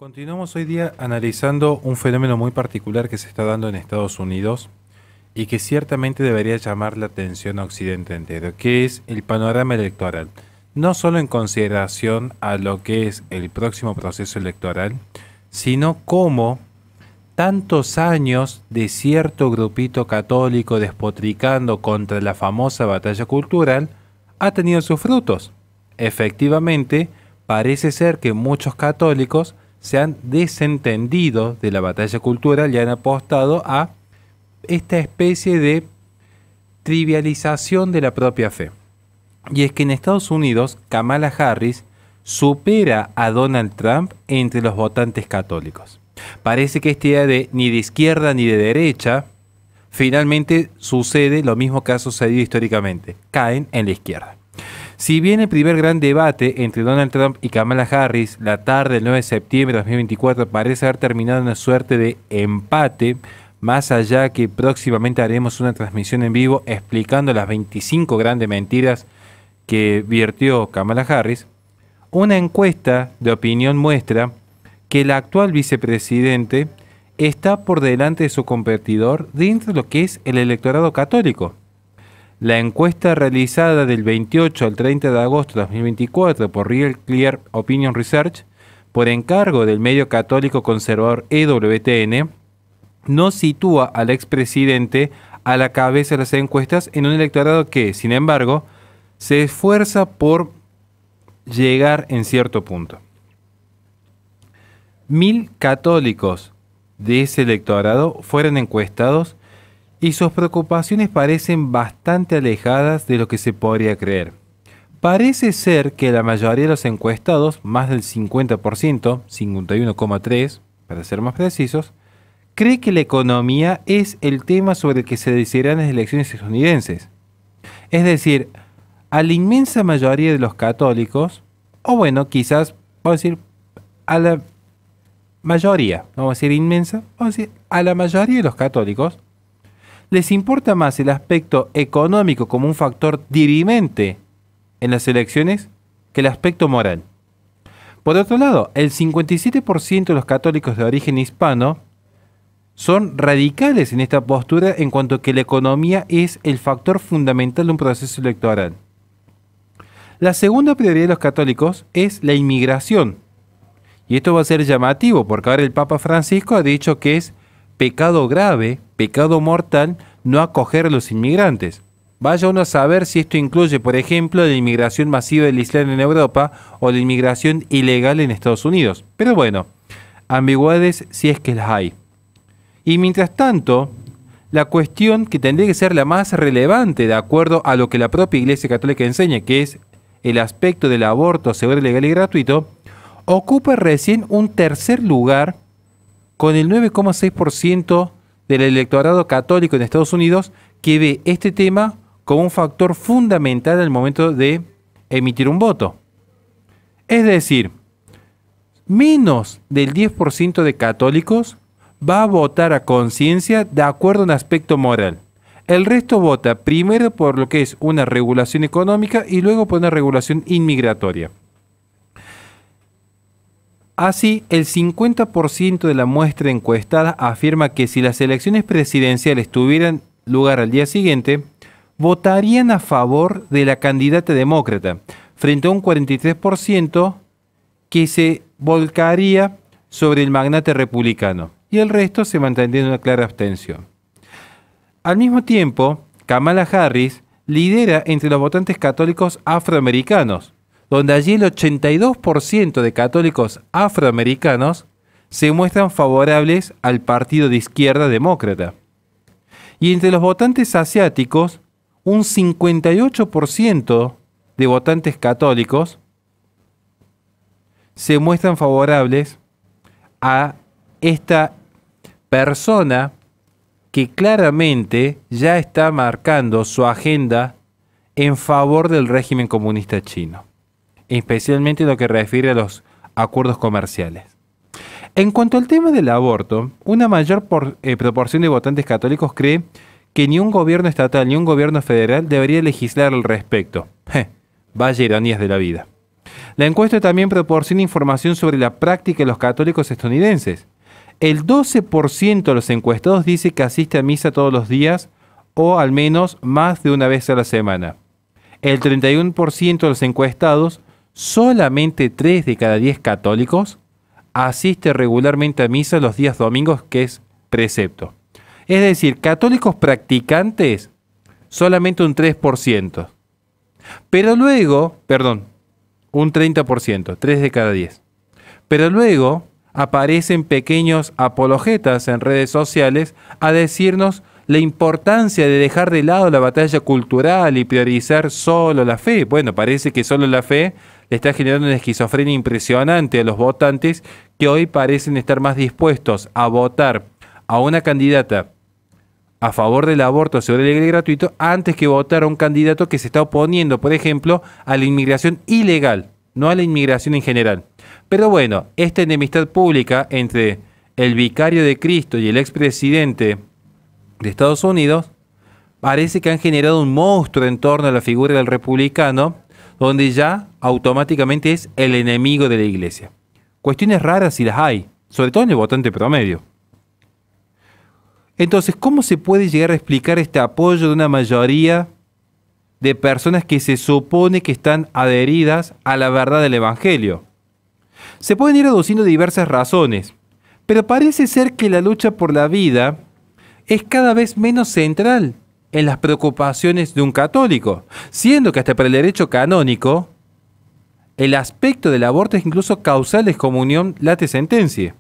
Continuamos hoy día analizando un fenómeno muy particular que se está dando en Estados Unidos y que ciertamente debería llamar la atención a Occidente entero, que es el panorama electoral. No solo en consideración a lo que es el próximo proceso electoral, sino cómo tantos años de cierto grupito católico despotricando contra la famosa batalla cultural ha tenido sus frutos. Efectivamente, parece ser que muchos católicos se han desentendido de la batalla cultural y han apostado a esta especie de trivialización de la propia fe. Y es que en Estados Unidos, Kamala Harris supera a Donald Trump entre los votantes católicos. Parece que esta idea de ni de izquierda ni de derecha, finalmente sucede lo mismo que ha sucedido históricamente, caen en la izquierda. Si bien el primer gran debate entre Donald Trump y Kamala Harris la tarde del 9 de septiembre de 2024 parece haber terminado en una suerte de empate, más allá que próximamente haremos una transmisión en vivo explicando las 25 grandes mentiras que virtió Kamala Harris, una encuesta de opinión muestra que el actual vicepresidente está por delante de su competidor dentro de lo que es el electorado católico. La encuesta realizada del 28 al 30 de agosto de 2024 por Real Clear Opinion Research, por encargo del medio católico conservador EWTN, no sitúa al expresidente a la cabeza de las encuestas en un electorado que, sin embargo, se esfuerza por llegar en cierto punto. 1000 católicos de ese electorado fueron encuestados y sus preocupaciones parecen bastante alejadas de lo que se podría creer. Parece ser que la mayoría de los encuestados, más del 50%, 51,3% para ser más precisos, cree que la economía es el tema sobre el que se decidirán las elecciones estadounidenses. Es decir, a la inmensa mayoría de los católicos, o bueno, quizás, vamos a decir, a la mayoría, no vamos a decir inmensa, vamos a decir, a la mayoría de los católicos, les importa más el aspecto económico como un factor dirimente en las elecciones que el aspecto moral. Por otro lado, el 57% de los católicos de origen hispano son radicales en esta postura en cuanto a que la economía es el factor fundamental de un proceso electoral. La segunda prioridad de los católicos es la inmigración. Y esto va a ser llamativo porque ahora el Papa Francisco ha dicho que es pecado grave, pecado mortal, no acoger a los inmigrantes. Vaya uno a saber si esto incluye, por ejemplo, la inmigración masiva del Islam en Europa o la inmigración ilegal en Estados Unidos. Pero bueno, ambigüedades si es que las hay. Y mientras tanto, la cuestión que tendría que ser la más relevante de acuerdo a lo que la propia Iglesia Católica enseña, que es el aspecto del aborto seguro, legal y gratuito, ocupa recién un tercer lugar con el 9,6% del electorado católico en Estados Unidos que ve este tema como un factor fundamental al momento de emitir un voto. Es decir, menos del 10% de católicos va a votar a conciencia de acuerdo a un aspecto moral. El resto vota primero por lo que es una regulación económica y luego por una regulación inmigratoria. Así, el 50% de la muestra encuestada afirma que si las elecciones presidenciales tuvieran lugar al día siguiente, votarían a favor de la candidata demócrata, frente a un 43% que se volcaría sobre el magnate republicano, y el resto se mantendría en una clara abstención. Al mismo tiempo, Kamala Harris lidera entre los votantes católicos afroamericanos, donde allí el 82% de católicos afroamericanos se muestran favorables al partido de izquierda demócrata. Y entre los votantes asiáticos, un 58% de votantes católicos se muestran favorables a esta persona que claramente ya está marcando su agenda en favor del régimen comunista chino, especialmente en lo que refiere a los acuerdos comerciales. En cuanto al tema del aborto, una mayor proporción de votantes católicos cree que ni un gobierno estatal ni un gobierno federal debería legislar al respecto. Vaya ironías de la vida. La encuesta también proporciona información sobre la práctica de los católicos estadounidenses. El 12% de los encuestados dice que asiste a misa todos los días o al menos más de una vez a la semana. El 31% de los encuestados, solamente 3 de cada 10 católicos, asiste regularmente a misa los días domingos, que es precepto. Es decir, católicos practicantes, solamente un 3%. Pero luego, un 30%, 3 de cada 10. Pero luego aparecen pequeños apologetas en redes sociales a decirnos la importancia de dejar de lado la batalla cultural y priorizar solo la fe. Bueno, parece que solo la fe le está generando una esquizofrenia impresionante a los votantes que hoy parecen estar más dispuestos a votar a una candidata a favor del aborto seguro, legal y gratuito antes que votar a un candidato que se está oponiendo, por ejemplo, a la inmigración ilegal, no a la inmigración en general. Pero bueno, esta enemistad pública entre el vicario de Cristo y el expresidente de Estados Unidos parece que han generado un monstruo en torno a la figura del republicano, donde ya automáticamente es el enemigo de la iglesia. Cuestiones raras si las hay, sobre todo en el votante promedio. Entonces, ¿cómo se puede llegar a explicar este apoyo de una mayoría de personas que se supone que están adheridas a la verdad del Evangelio? Se pueden ir aduciendo diversas razones, pero parece ser que la lucha por la vida es cada vez menos central en las preocupaciones de un católico, siendo que hasta para el derecho canónico, el aspecto del aborto es incluso causal de excomunión late sentencia.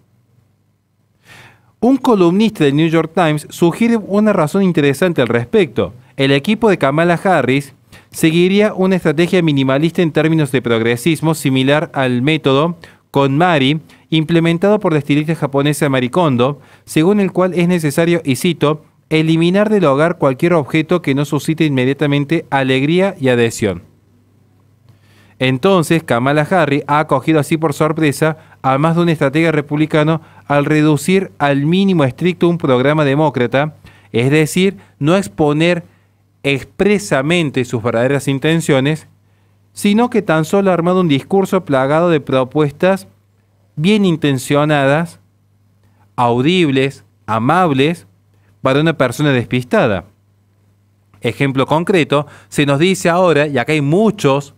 Un columnista del New York Times sugiere una razón interesante al respecto. El equipo de Kamala Harris seguiría una estrategia minimalista en términos de progresismo similar al método KonMari implementado por la estilista japonesa Marie Kondo, según el cual es necesario, y cito, eliminar del hogar cualquier objeto que no suscite inmediatamente alegría y adhesión. Entonces, Kamala Harris ha acogido así por sorpresa a más de un estratega republicano al reducir al mínimo estricto un programa demócrata, es decir, no exponer expresamente sus verdaderas intenciones, sino que tan solo ha armado un discurso plagado de propuestas bien intencionadas, audibles, amables, para una persona despistada. Ejemplo concreto, se nos dice ahora, y acá hay muchos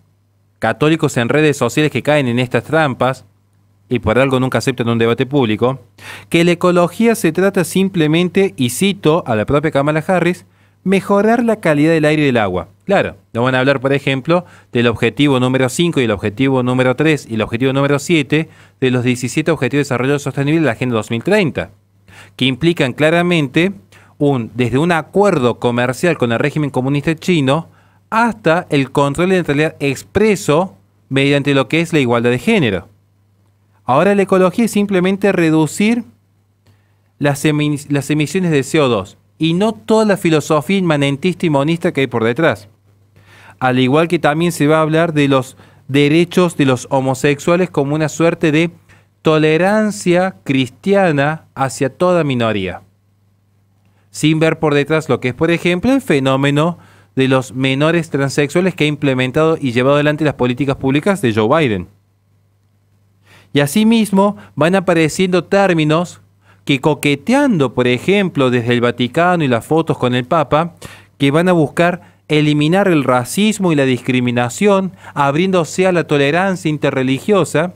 católicos en redes sociales que caen en estas trampas, y por algo nunca aceptan un debate público, que la ecología se trata simplemente, y cito a la propia Kamala Harris, mejorar la calidad del aire y del agua. Claro, no van a hablar, por ejemplo, del objetivo número 5 y el objetivo número 3 y el objetivo número 7 de los 17 Objetivos de Desarrollo Sostenible de la Agenda 2030, que implican claramente desde un acuerdo comercial con el régimen comunista chino hasta el control de neutralidad expreso mediante lo que es la igualdad de género. Ahora la ecología es simplemente reducir las emisiones de CO2 y no toda la filosofía inmanentista y monista que hay por detrás. Al igual que también se va a hablar de los derechos de los homosexuales como una suerte de tolerancia cristiana hacia toda minoría, sin ver por detrás lo que es, por ejemplo, el fenómeno de los menores transexuales que ha implementado y llevado adelante las políticas públicas de Joe Biden. Y asimismo van apareciendo términos que, coqueteando, por ejemplo, desde el Vaticano y las fotos con el Papa, que van a buscar eliminar el racismo y la discriminación, abriéndose a la tolerancia interreligiosa,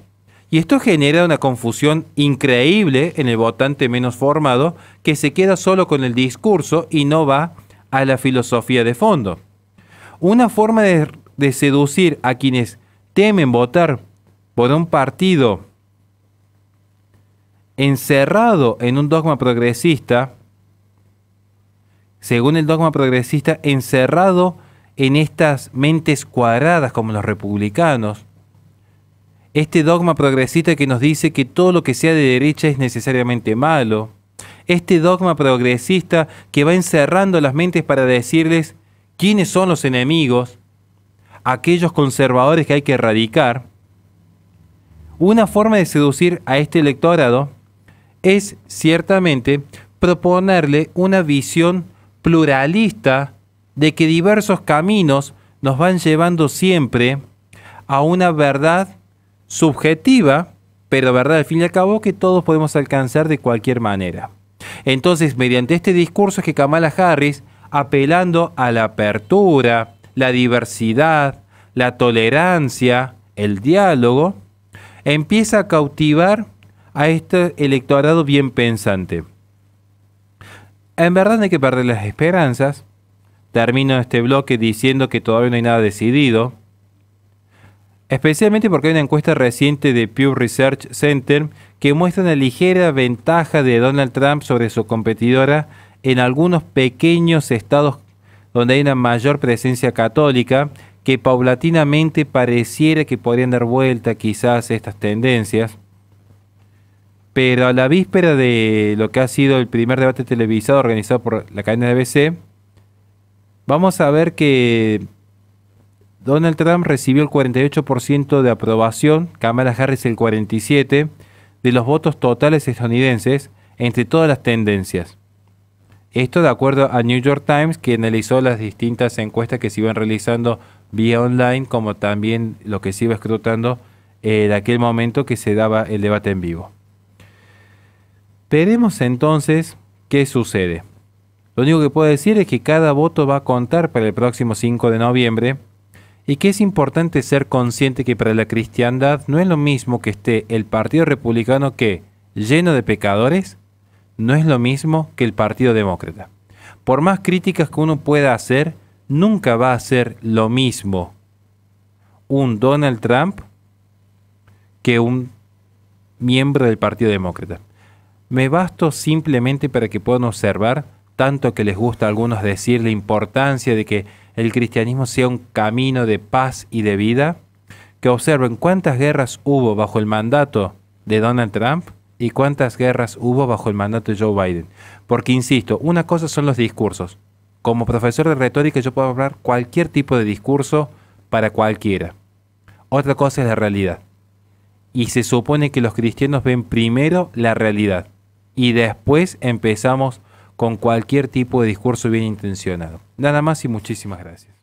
y esto genera una confusión increíble en el votante menos formado, que se queda solo con el discurso y no va a la filosofía de fondo. Una forma de seducir a quienes temen votar por un partido encerrado en un dogma progresista, según el dogma progresista, encerrado en estas mentes cuadradas como los republicanos, este dogma progresista que nos dice que todo lo que sea de derecha es necesariamente malo, este dogma progresista que va encerrando las mentes para decirles quiénes son los enemigos, aquellos conservadores que hay que erradicar. Una forma de seducir a este electorado es ciertamente proponerle una visión pluralista de que diversos caminos nos van llevando siempre a una verdad subjetiva, pero verdad al fin y al cabo que todos podemos alcanzar de cualquier manera. Entonces, mediante este discurso es que Kamala Harris, apelando a la apertura, la diversidad, la tolerancia, el diálogo, empieza a cautivar a este electorado bien pensante. En verdad no hay que perder las esperanzas. Termino este bloque diciendo que todavía no hay nada decidido, especialmente porque hay una encuesta reciente de Pew Research Center que muestra una ligera ventaja de Donald Trump sobre su competidora en algunos pequeños estados donde hay una mayor presencia católica, que paulatinamente pareciera que podrían dar vuelta quizás estas tendencias. Pero a la víspera de lo que ha sido el primer debate televisado organizado por la cadena de ABC, vamos a ver que Donald Trump recibió el 48% de aprobación, Kamala Harris el 47% de los votos totales estadounidenses entre todas las tendencias. Esto de acuerdo a New York Times, que analizó las distintas encuestas que se iban realizando vía online, como también lo que se iba escrutando en aquel momento que se daba el debate en vivo. Veremos entonces qué sucede. Lo único que puedo decir es que cada voto va a contar para el próximo 5 de noviembre y que es importante ser consciente que para la cristiandad no es lo mismo que esté el Partido Republicano, que, lleno de pecadores, no es lo mismo que el Partido Demócrata. Por más críticas que uno pueda hacer, nunca va a ser lo mismo un Donald Trump que un miembro del Partido Demócrata. Me basto simplemente para que puedan observar, tanto que les gusta a algunos decir la importancia de que el cristianismo sea un camino de paz y de vida, que observen cuántas guerras hubo bajo el mandato de Donald Trump y cuántas guerras hubo bajo el mandato de Joe Biden. Porque, insisto, una cosa son los discursos. Como profesor de retórica yo puedo hablar cualquier tipo de discurso para cualquiera. Otra cosa es la realidad. Y se supone que los cristianos ven primero la realidad y después empezamos con cualquier tipo de discurso bien intencionado. Nada más y muchísimas gracias.